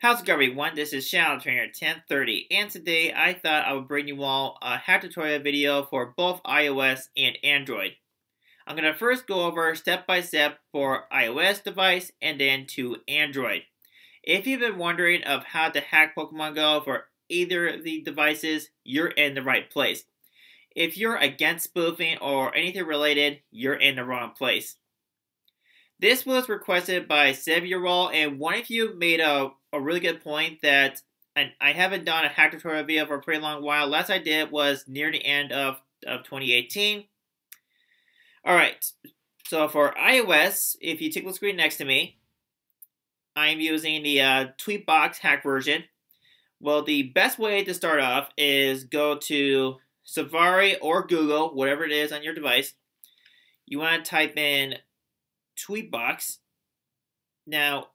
How's it going, everyone? This is Shadow Trainer 1030, and today I thought I would bring you all a hack tutorial video for both iOS and Android. I'm going to first go over step by step for iOS device and then to Android. If you've been wondering of how to hack Pokemon Go for either of the devices, you're in the right place. If you're against spoofing or anything related, you're in the wrong place. This was requested by Several, and one of you made a really good point that I haven't done a hack tutorial video for a pretty long while. Last I did was near the end of 2018. Alright, so for iOS, if you take the screen next to me, I'm using the Tweetbox hack version. Well, the best way to start off is go to Safari or Google, whatever it is on your device. You want to type in Tweetbox. Now,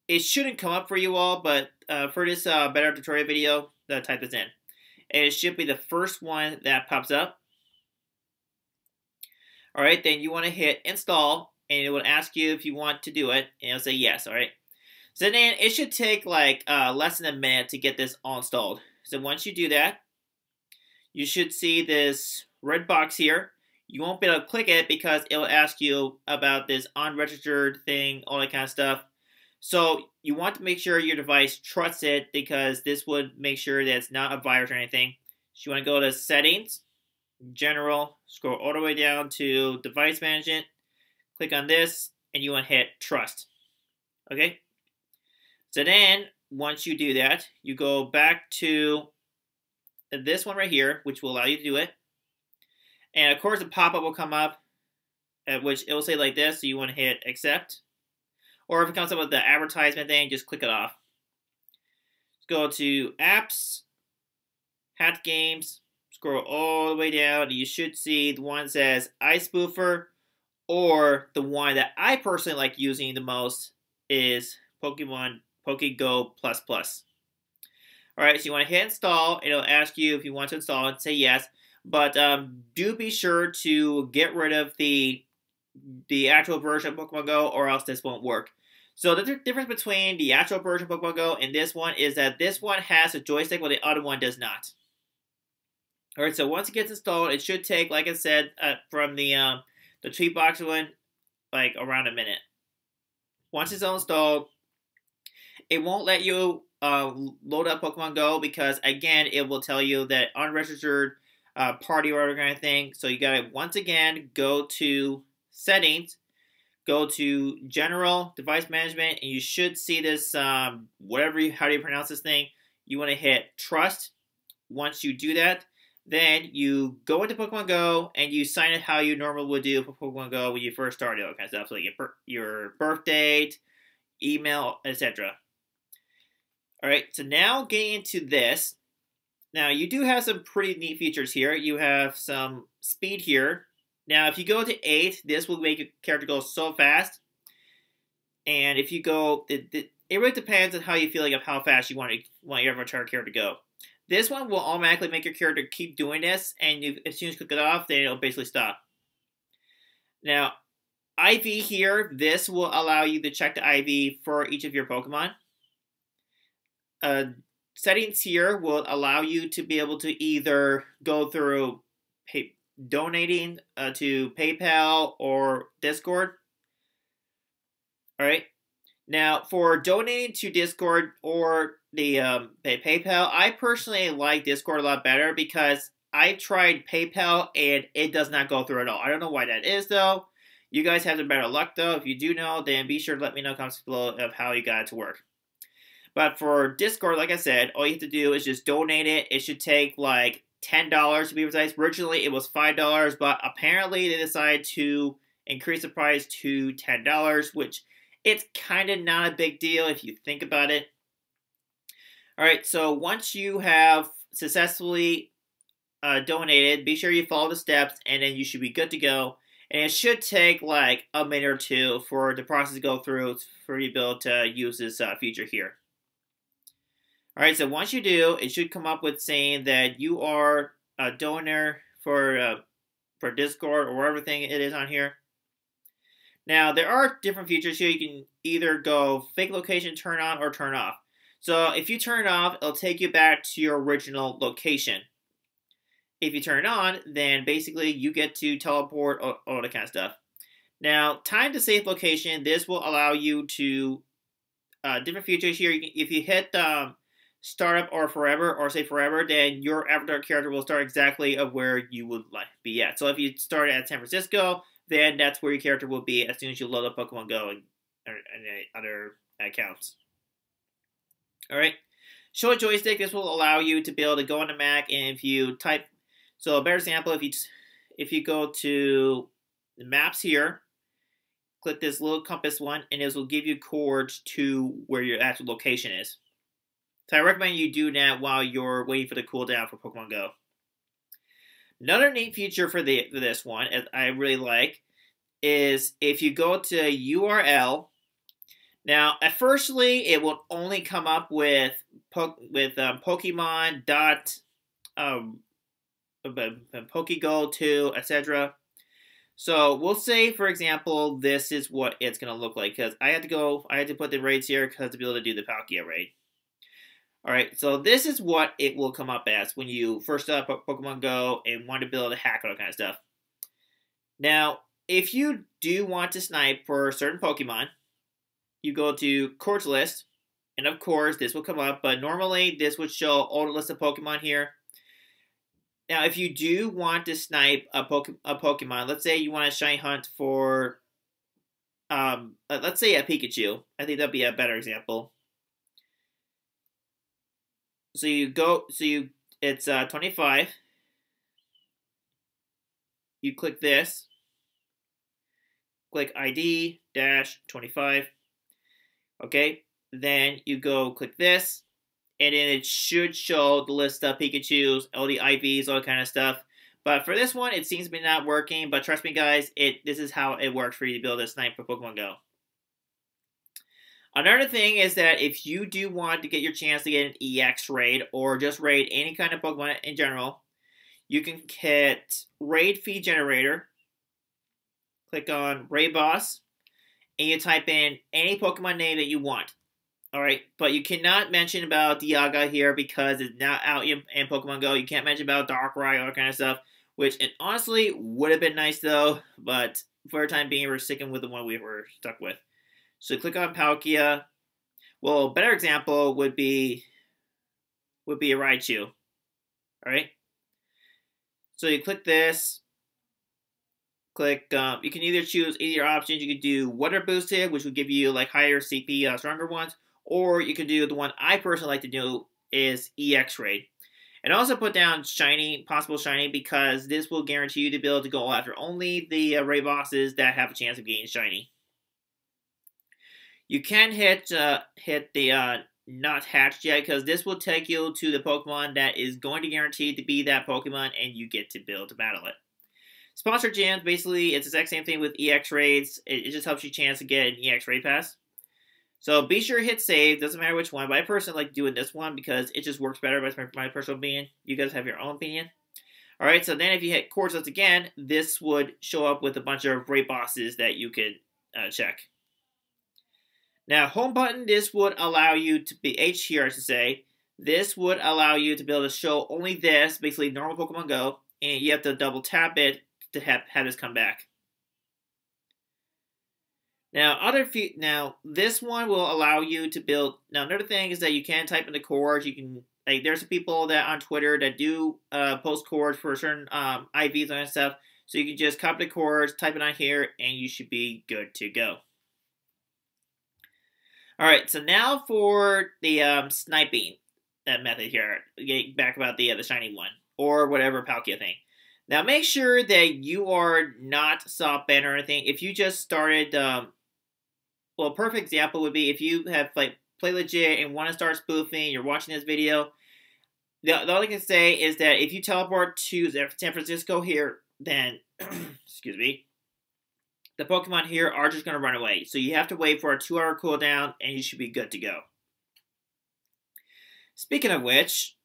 it shouldn't come up for you all, but for this better tutorial video, type this in. And it should be the first one that pops up. Alright, then you want to hit install, and it will ask you if you want to do it, and it'll say yes, alright? So then it should take like less than a minute to get this all installed. So once you do that, you should see this red box here. You won't be able to click it because it will ask you about this unregistered thing, all that kind of stuff. So you want to make sure your device trusts it because this would make sure that it's not a virus or anything. So you want to go to Settings, General, scroll all the way down to Device Management, click on this, and you want to hit Trust. Okay? So then, once you do that, you go back to this one right here, which will allow you to do it. And of course, a pop-up will come up, which it will say like this, so you want to hit Accept. Or if it comes up with the advertisement thing, just click it off. Let's go to Apps, Hack Games, scroll all the way down, and you should see the one that says iSpoofer, or the one that I personally like using the most is Pokemon PokeGo++. Alright, so you want to hit install, it'll ask you if you want to install it, say yes. But do be sure to get rid of the actual version of Pokemon Go, or else this won't work. So the difference between the actual version of Pokemon Go and this one is that this one has a joystick while the other one does not. Alright, so once it gets installed, it should take, like I said, from the Tweetbox one, like around a minute. Once it's all installed, it won't let you load up Pokemon Go because, again, it will tell you that unregistered party or other kind of thing. So you gotta once again go to Settings, go to General, Device Management, and you should see this how do you pronounce this thing? You want to hit Trust. Once you do that, then you go into Pokemon Go and you sign it how you normally would do for Pokemon Go when you first started, all kinds of stuff, so like your birth date, email, etc. Alright, so now getting into this. Now, you do have some pretty neat features here. You have some speed here. Now, if you go to 8, this will make your character go so fast. And if you go, it really depends on how you feel like of how fast you want your avatar character to go. This one will automatically make your character keep doing this, and as soon as you click it off, then it'll basically stop. Now, IV here, this will allow you to check the IV for each of your Pokemon. Settings here will allow you to be able to either go through donating to PayPal or Discord. Alright. Now, for donating to Discord or the PayPal, I personally like Discord a lot better because I tried PayPal and it does not go through at all. I don't know why that is, though. You guys have some better luck, though. If you do know, then be sure to let me know in the comments below of how you got it to work. But for Discord, like I said, all you have to do is just donate it. It should take like $10 to be precise. Originally, it was $5, but apparently they decided to increase the price to $10, which it's kind of not a big deal if you think about it. Alright, so once you have successfully donated, be sure you follow the steps, and then you should be good to go. And it should take like a minute or two for the process to go through for you to be able to use this feature here. Alright, so once you do, it should come up with saying that you are a donor for Discord or whatever thing it is on here. Now, there are different features here. You can either go fake location turn on or turn off. So if you turn it off, it'll take you back to your original location. If you turn it on, then basically you get to teleport, all that kind of stuff. Now, time to save location, this will allow you to, different features here. If you hit startup or forever, or say forever, then your avatar character will start exactly of where you would like be at. So if you start at San Francisco, then that's where your character will be as soon as you load up Pokemon Go and other accounts. Alright, show a joystick. This will allow you to be able to go on the Mac, and if you type, so a better example, if you go to the maps here, click this little compass one, and this will give you coordinates to where your actual location is. So I recommend you do that while you're waiting for the cooldown for Pokemon Go. Another neat feature for this one, as I really like, is if you go to URL. Now, at firstly, it will only come up with Pokemon dot Pokego 2, etc. So we'll say, for example, this is what it's gonna look like, because I had to put the raids here because to be able to do the Palkia raid. Alright, so this is what it will come up as when you first start up Pokemon Go and want to be able to hack all that kind of stuff. Now, if you do want to snipe for a certain Pokemon, you go to Course List, and of course this will come up, but normally this would show all the list of Pokemon here. Now, if you do want to snipe a Pokemon, let's say you want to shiny hunt for, let's say a Pikachu. I think that'd be a better example. So it's 25. You click this. Click ID-25. Okay, then you go click this, and then it should show the list of Pikachus, all the IVs, all that kind of stuff. But for this one, it seems to be not working, but trust me guys, this is how it works for you to be able to snipe for Pokemon Go. Another thing is that if you do want to get your chance to get an EX raid, or just raid any kind of Pokemon in general, you can hit Raid Feed Generator, click on Raid Boss, and you type in any Pokemon name that you want. Alright, but you cannot mention about Dialga here because it's not out in Pokemon Go. You can't mention about Darkrai, all that kind of stuff, which it honestly would have been nice though, but for the time being, we're sticking with the one we were stuck with. So click on Palkia. Well, a better example would be a Raichu. Alright? So you click this. Click, you can either choose either options. You could do Water Boosted, which would give you like higher CP, stronger ones. Or you could do the one I personally like to do is EX Raid. And also put down Shiny, possible Shiny, because this will guarantee you to be able to go after only the raid bosses that have a chance of getting Shiny. You can hit the not hatched yet, because this will take you to the Pokemon that is going to guarantee to be that Pokemon, and you get to be able to battle it. Sponsored Gems, basically, it's the exact same thing with EX Raids. It just helps you chance to get an EX Raid Pass. So be sure to hit save. Doesn't matter which one, but I personally like doing this one because it just works better. That's my personal opinion. You guys have your own opinion. Alright, so then if you hit Course List again, this would show up with a bunch of raid bosses that you could check. Now, home button, this would allow you to be, H here I should say, this would allow you to be able to show only this, basically normal Pokemon Go, and you have to double tap it to have this come back. Now, this one will allow you to build. Now, another thing is that you can type in the coords. You can, like, there's some people that on Twitter that do post coords for certain IVs and stuff. So you can just copy the coords, type it on here, and you should be good to go. All right, so now for the sniping method here. Getting back about the shiny one or whatever Palkia thing. Now, make sure that you are not soft banned or anything. If you just started, well, a perfect example would be if you have like play legit and want to start spoofing, you're watching this video. The only thing I can say is that if you teleport to San Francisco here, then, excuse me, the Pokemon here are just going to run away. So you have to wait for a 2-hour cooldown, and you should be good to go. Speaking of which,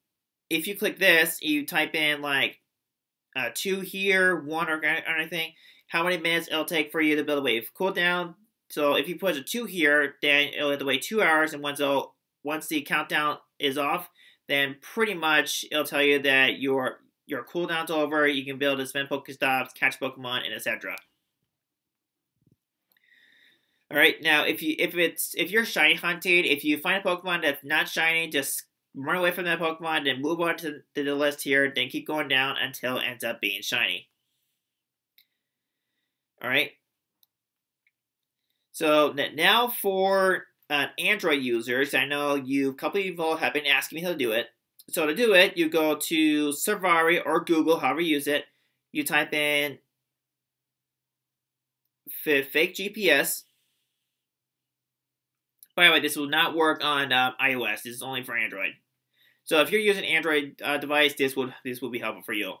if you click this, you type in like 2 here, 1 or anything, how many minutes it'll take for you to build a wave cooldown. So if you put a 2 here, then it'll have to wait 2 hours, and once it'll once the countdown is off, then pretty much it'll tell you that your cooldown's over. You can be able to spend Pokestops, catch Pokemon, and etc. All right, now if you're shiny hunted, if you find a Pokemon that's not shiny, just run away from that Pokemon, then move on to the list here, then keep going down until it ends up being shiny. All right. So now for Android users, I know a couple of people have been asking me how to do it. So to do it, you go to Safari or Google, however you use it. You type in fake GPS. By the way, this will not work on iOS. This is only for Android. So if you're using an Android device, this will be helpful for you.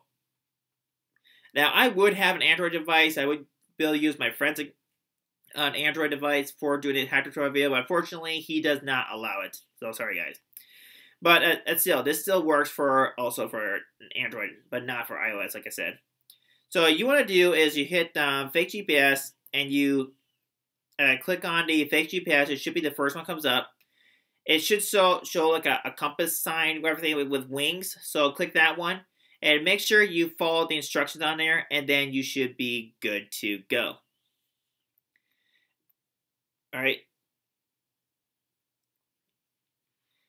Now, I would have an Android device. I would be able to use my friend's an Android device for doing a hack tutorial video, but unfortunately, he does not allow it. So sorry, guys. But this still works also for Android, but not for iOS, like I said. So what you want to do is you hit fake GPS and you click on the fake GPS. It should be the first one comes up. It should show like a compass sign, everything with wings. So click that one and make sure you follow the instructions on there, and then you should be good to go. All right.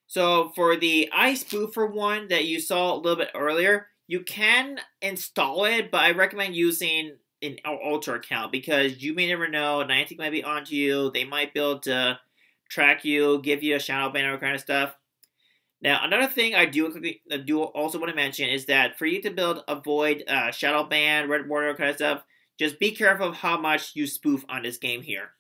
So for the iSpoofer one that you saw a little bit earlier, you can install it, but I recommend using an Ultra account because you may never know. Niantic might be onto you. They might be able to track you, give you a shadow ban, or kind of stuff. Now, another thing I do also want to mention is that for you to avoid shadow ban, red border, kind of stuff, just be careful of how much you spoof on this game here.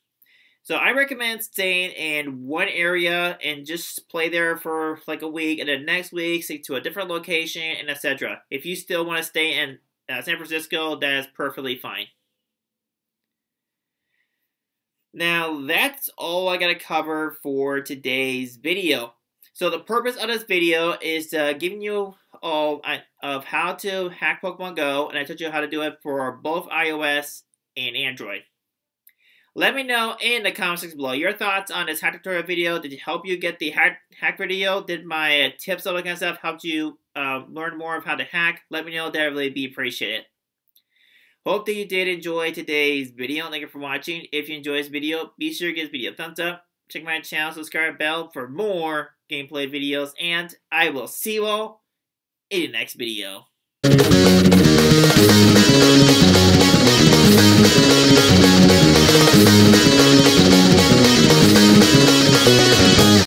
So I recommend staying in one area and just play there for like a week, and then next week stick to a different location, and etc. If you still want to stay in San Francisco, that is perfectly fine. Now, that's all I got to cover for today's video. So the purpose of this video is giving you all of how to hack Pokemon Go, and I taught you how to do it for both iOS and Android. Let me know in the comment section below your thoughts on this hack tutorial video. Did it help you get the hack video? Did my tips, all that kind of stuff, help you learn more of how to hack? Let me know. That would really be appreciated. Hope that you did enjoy today's video. Thank you for watching. If you enjoyed this video, be sure to give this video a thumbs up. Check my channel, subscribe, bell for more gameplay videos, and I will see you all in the next video.